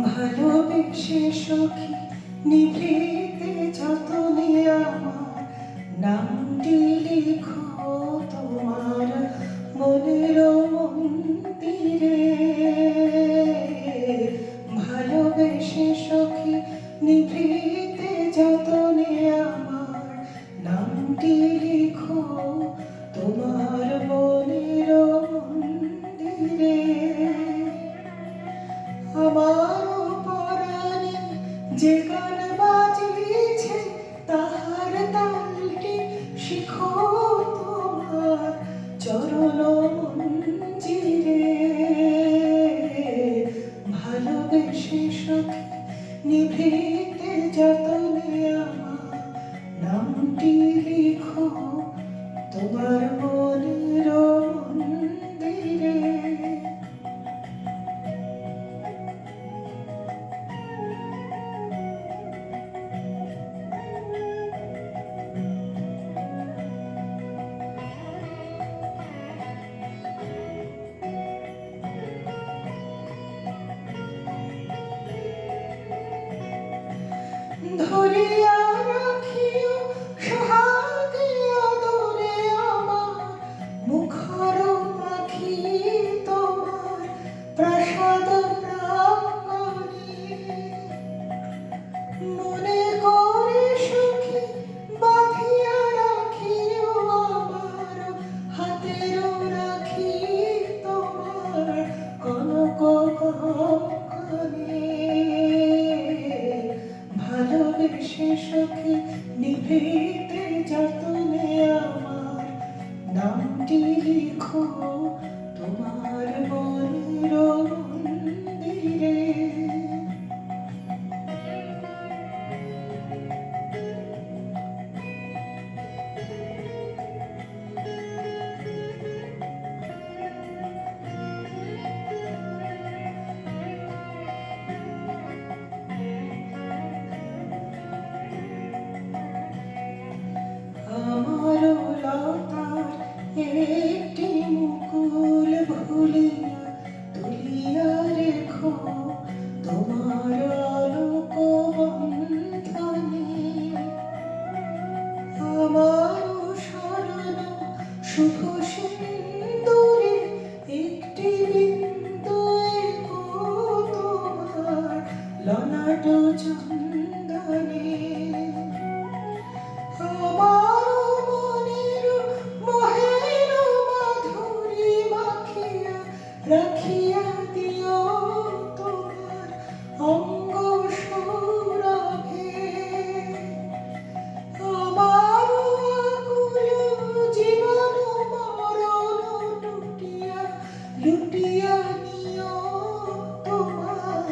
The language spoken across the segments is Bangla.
ভালোবেসে সখী নিভৃতে যতনে আমার নামটি লিখো তোমার মনের মন্দিরে। ভালোবেসে সখী নিভৃতে যতনে আমার নামটি লিখো তোমার মনের মন্দিরে। আমার পরাণে যে গান বাজিছে তাহার তালটি শিখো তোমার চরণ মঞ্জিরে। ভালোবেসে সখী নিভৃতে যতনে আমার নামটি লিখো তোমার মনের মন্দিরে। ধরিয়া রাখিও সোহাগে আদরে আমার মুখর পাখি তোমার প্রাসাদ প্রাঙ্গণে। মনে করে সখী বাঁধিয়া রাখিও আমার হাতের রাখি তোমার কনক কঙ্কণে। ভালোবেসে সখী নিভৃতে যতনে আমার নামটি লিখো তোমার মনের মন্দিরে। আমার লতার একটি মুকুল ভুলিয়া তুলিয়া রেখো তোমার আলোক বন্ধনে। আমার শরণ শুভ সিন্দুরে একটি বিন্দু এঁকো তোমার ললাট চন্দনে। আমার মনের মোহের মাধুরী মাখিয়া রাখিয়া দিও তোমার অঙ্গ সৌরভে। আমার আকুল জীবন মরণ টুটিয়া লুটিয়া নিও তোমার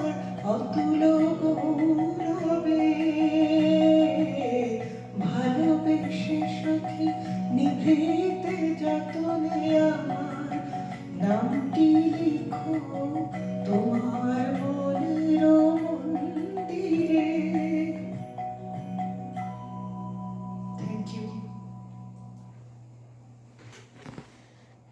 অতুল গৌরবে। ভালোবেসে সখী নিভৃতে যতনে আমার নামটি লিখো তোমার